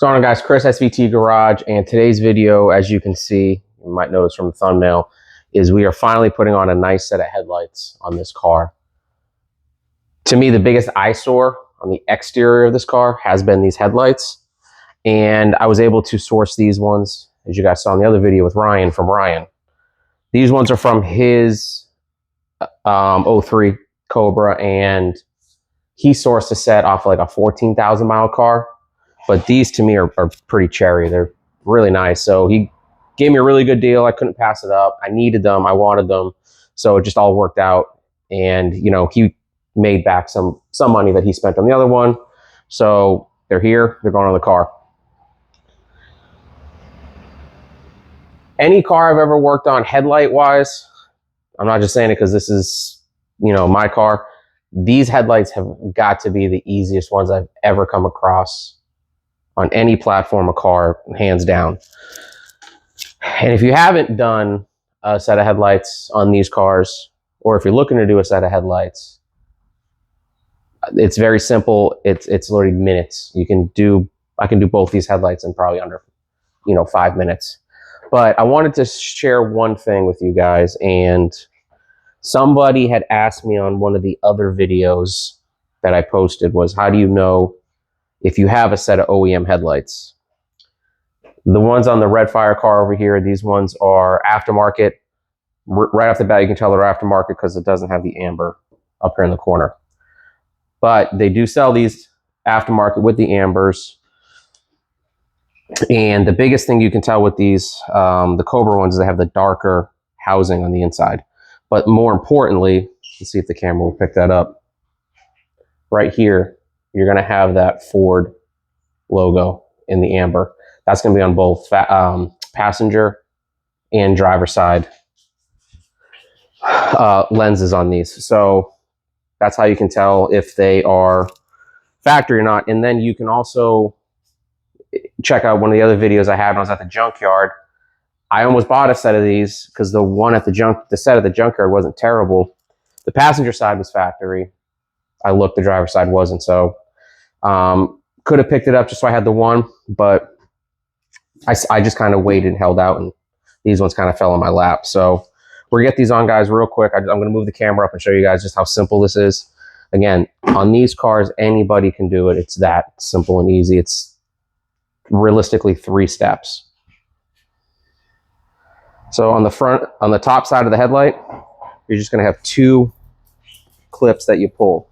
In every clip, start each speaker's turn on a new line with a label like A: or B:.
A: What's going on, guys? Chris, SVT Garage, and today's video, as you can see, you might notice from the thumbnail, is we are finally putting on a nice set of headlights on this car. To me, the biggest eyesore on the exterior of this car has been these headlights, and I was able to source these ones, as you guys saw in the other video with Ryan, from Ryan. These ones are from his 03 Cobra, and he sourced a set off like a 14,000 mile car. But these to me are pretty cherry. They're really nice. So he gave me a really good deal. I couldn't pass it up. I needed them. I wanted them. So it just all worked out. And, you know, he made back some money that he spent on the other one. So they're here. They're going on the car. Any car I've ever worked on headlight-wise, I'm not just saying it because this is, you know, my car. These headlights have got to be the easiest ones I've ever come across on any platform of car, hands down. And if you haven't done a set of headlights on these cars, or if you're looking to do a set of headlights, it's very simple. It's literally minutes. I can do both these headlights in probably under, 5 minutes. But I wanted to share one thing with you guys, and somebody had asked me on one of the other videos that I posted was, how do you know if you have a set of o.e.m headlights? The ones on the red fire car over here, these ones are aftermarket. Right off the bat, you can tell they're aftermarket because it doesn't have the amber up here in the corner. But they do sell these aftermarket with the ambers. And the biggest thing you can tell with these, the Cobra ones, is they have the darker housing on the inside. But more importantly, let's see if the camera will pick that up. Right here, you're going to have that Ford logo in the amber. That's going to be on both passenger and driver side lenses on these. So that's how you can tell if they are factory or not. And then you can also check out one of the other videos I had when I was at the junkyard. I almost bought a set of these because the set at the junkyard wasn't terrible. The passenger side was factory. I looked, the driver's side wasn't. So could have picked it up just so I had the one, but I just kind of waited and held out, and these ones kind of fell in my lap. So we're gonna get these on, guys, real quick. I'm gonna move the camera up and show you guys just how simple this is. Again, on these cars, anybody can do it. It's that simple and easy. It's realistically 3 steps. So on the top side of the headlight, you're just gonna have 2 clips that you pull.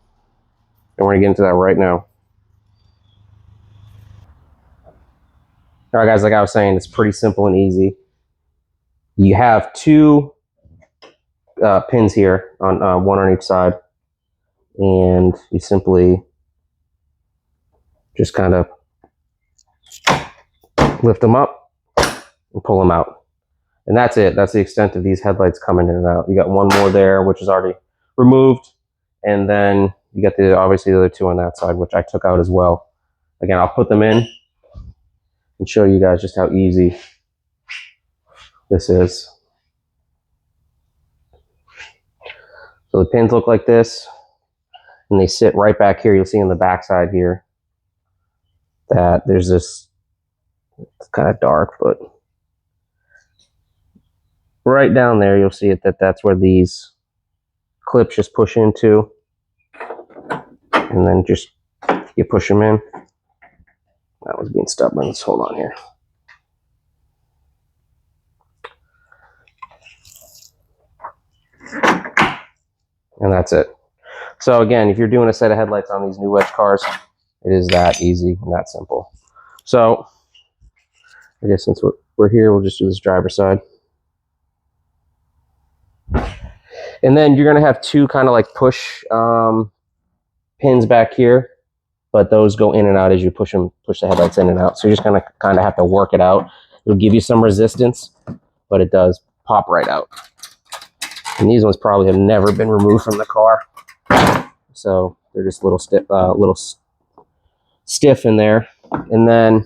A: And we're gonna get into that right now. All right, guys, like I was saying, it's pretty simple and easy. You have 2 pins here, on one on each side, and you simply just kind of lift them up and pull them out. And that's it. That's the extent of these headlights coming in and out. You got one more there, which is already removed, and then you got obviously the other 2 on that side, which I took out as well. Again, I'll put them in and show you guys just how easy this is. So the pins look like this, and they sit right back here. You'll see on the back side here that there's this, it's kind of dark, but right down there you'll see it, that's where these clips just push into, and then just you push them in. That was being stubborn. Let's hold on here. And that's it. So again, if you're doing a set of headlights on these new Edge cars, it is that easy and that simple. So I guess since we're here, we'll just do this driver side. And then you're gonna have 2 kind of like push pins back here, but those go in and out as you push the headlights in and out. So you're just gonna kind of have to work it out. It'll give you some resistance, but it does pop right out. And these ones probably have never been removed from the car, so they're just little stiff in there. And then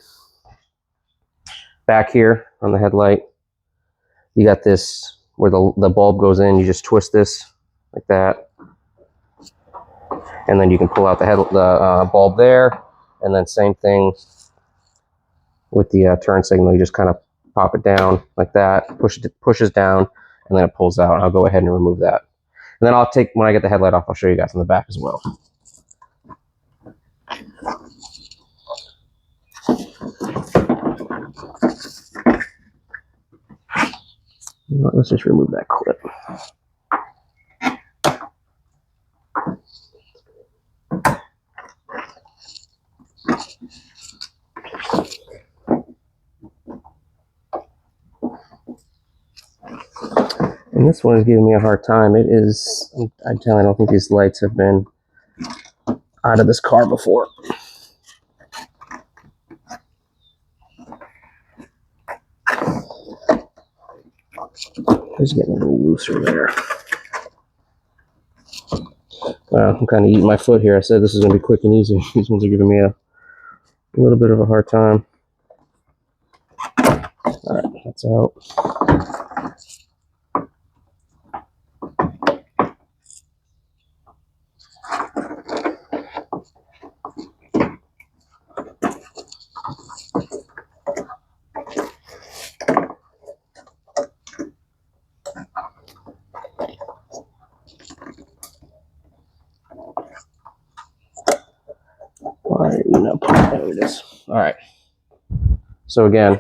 A: back here on the headlight, you got this where the bulb goes in. You just twist this like that, and then you can pull out the bulb there. And then same thing with the turn signal. You just kind of pop it down like that, pushes down, and then it pulls out. I'll go ahead and remove that. And then I'll take, when I get the headlight off, I'll show you guys on the back as well. Let's just remove that clip. And this one is giving me a hard time. It is, I'm telling you, I don't think these lights have been out of this car before. It's getting a little looser there. I'm kind of eating my foot here. I said this is going to be quick and easy. These ones are giving me a little bit of a hard time. All right, that's out. There it is. All right. So again,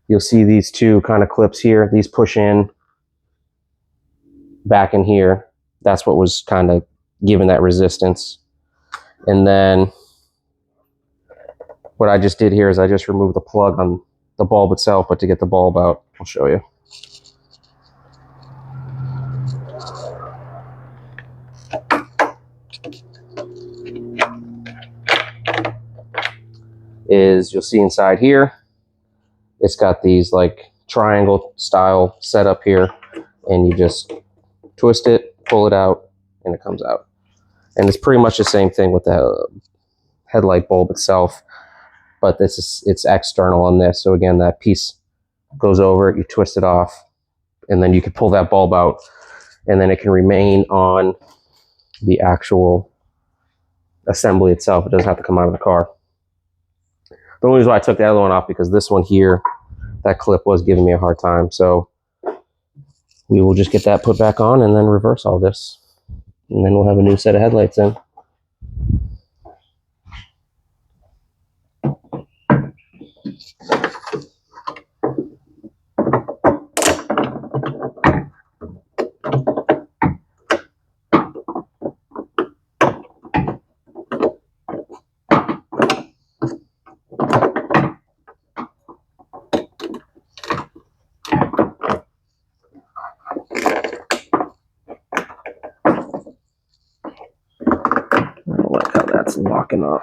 A: you'll see these two kind of clips here. These push in back in here. That's what was kind of giving that resistance. And then what I just did here is I just removed the plug on the bulb itself, but to get the bulb out, I'll show you. Is you'll see inside here, it's got these like triangle style setup here, and you just twist it, pull it out, and it comes out. And it's pretty much the same thing with the headlight bulb itself, but this is, it's external on this. So again, that piece goes over, you twist it off, and then you can pull that bulb out, and then it can remain on the actual assembly itself. It doesn't have to come out of the car. The only reason why I took the other one off, because this one here, that clip was giving me a hard time. So we will just get that put back on and then reverse all this. And then we'll have a new set of headlights in. I don't like how that's locking up.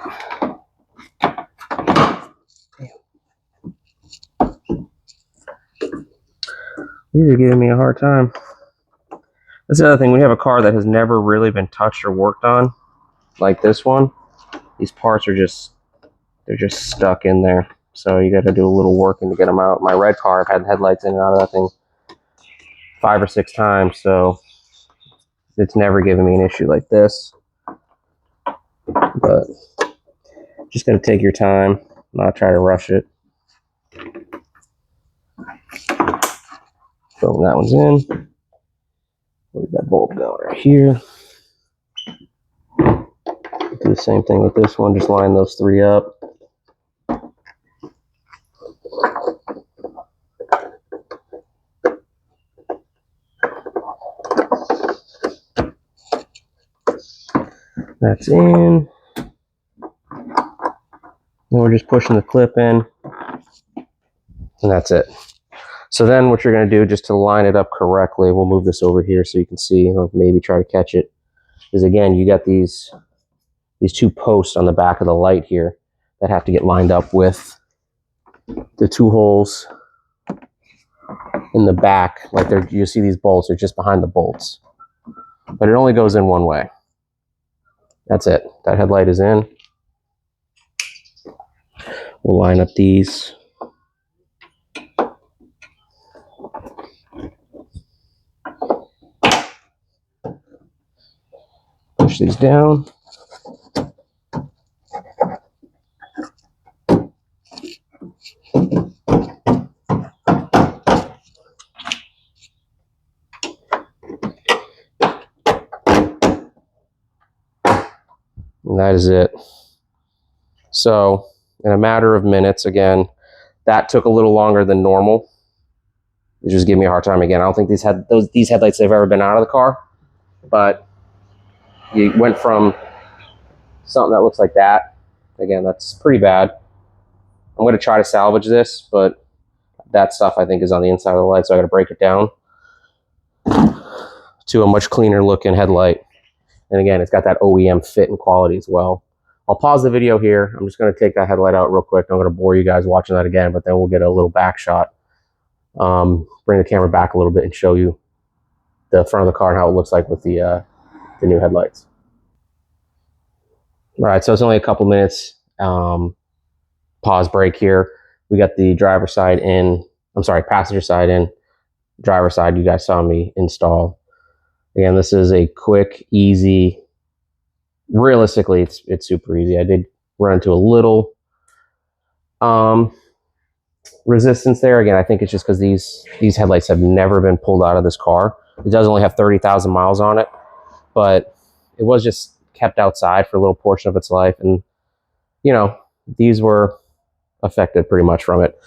A: These are giving me a hard time. That's the other thing. We have a car that has never really been touched or worked on, like this one. These parts are just, they're just stuck in there. So you got to do a little working to get them out. My red car, I've had headlights in and out of that thing 5 or 6 times, so it's never given me an issue like this. But just got to take your time, not try to rush it. Boom, that one's in. Where'd that bulb go? Right here. Do the same thing with this one, just line those 3 up. That's in. Then we're just pushing the clip in, and that's it. So then what you're going to do, just to line it up correctly, we'll move this over here so you can see, or maybe try to catch it, is again, you got these 2 posts on the back of the light here that have to get lined up with the 2 holes in the back. Like you see these bolts are just behind the bolts, but it only goes in one way. That's it. That headlight is in. We'll line up these. Push these down. And that is it. So in a matter of minutes, again, that took a little longer than normal. It just gave me a hard time again. I don't think these headlights have ever been out of the car, but you went from something that looks like that. Again, that's pretty bad. I'm going to try to salvage this, but that stuff I think is on the inside of the light, so I got to break it down to a much cleaner looking headlight. And again, it's got that o.e.m fit and quality as well. I'll pause the video here. I'm just going to take that headlight out real quick. I'm going to bore you guys watching that again, but then we'll get a little back shot. Bring the camera back a little bit and show you the front of the car and how it looks like with the new headlights. All right, so it's only a couple minutes. Pause break here. We got the driver's side in. I'm sorry, passenger side in. Driver side, you guys saw me install. Again, this is a quick, easy. Realistically, it's super easy. I did run into a little resistance there. Again, I think it's just because these headlights have never been pulled out of this car. It does only have 30,000 miles on it, but it was just kept outside for a little portion of its life, and you know, these were affected pretty much from it.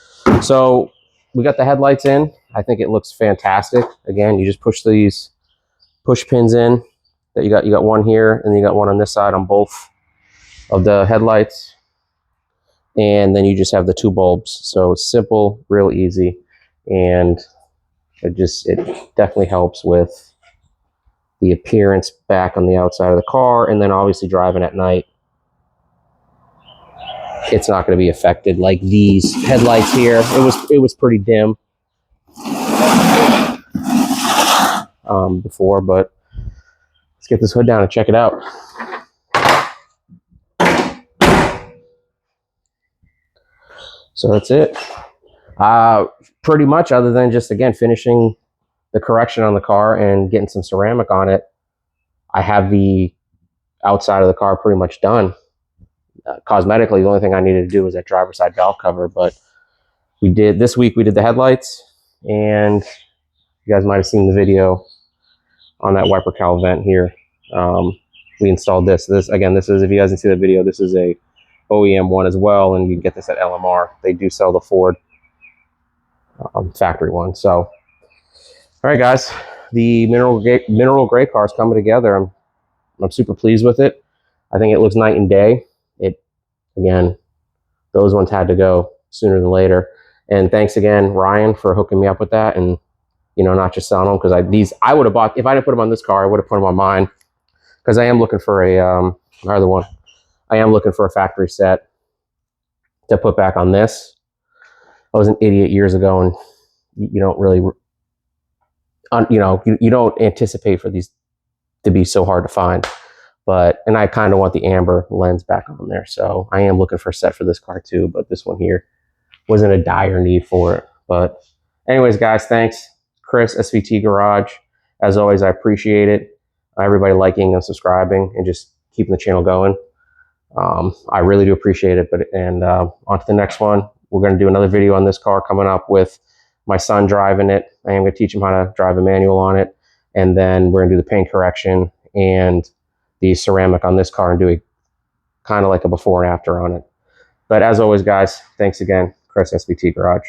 A: So we got the headlights in. I think it looks fantastic. Again, you just push these push pins in. That you got one here, and you got one on this side on both of the headlights, and then you just have the two bulbs. So it's simple, real easy, and it definitely helps with the appearance back on the outside of the car, and then obviously driving at night, it's not going to be affected like these headlights here. It was pretty dim before, but let's get this hood down and check it out. So that's it. Pretty much, other than just, again, finishing the correction on the car and getting some ceramic on it, I have the outside of the car pretty much done. Cosmetically, the only thing I needed to do was that driver's side valve cover, but this week we did the headlights, and you guys might have seen the video on that wiper cowl vent here. We installed this. Again, this is, if you guys didn't see the video, this is a o.e.m one as well, and you can get this at LMR. They do sell the Ford factory one. So, all right, guys, the mineral gray car is coming together. I'm super pleased with it. I think it looks night and day. Again, those ones had to go sooner than later. And thanks again, Ryan, for hooking me up with that, and not just selling them, because I would have bought, if I didn't put them on this car, I would have put them on mine, because I am looking for another one. I am looking for a factory set to put back on this. I was an idiot years ago, and you don't really, you don't anticipate for these to be so hard to find. And I kind of want the amber lens back on there. So I am looking for a set for this car too, but this one here wasn't a dire need for it. But anyways, guys, thanks. Chris, SVT Garage. As always, I appreciate it. Everybody liking and subscribing and just keeping the channel going. I really do appreciate it. On to the next one. We're going to do another video on this car coming up with my son driving it. I am going to teach him how to drive a manual on it. And then we're going to do the paint correction and the ceramic on this car and do a kind of like a before and after on it. But as always, guys, thanks again. Chris, SVT Garage.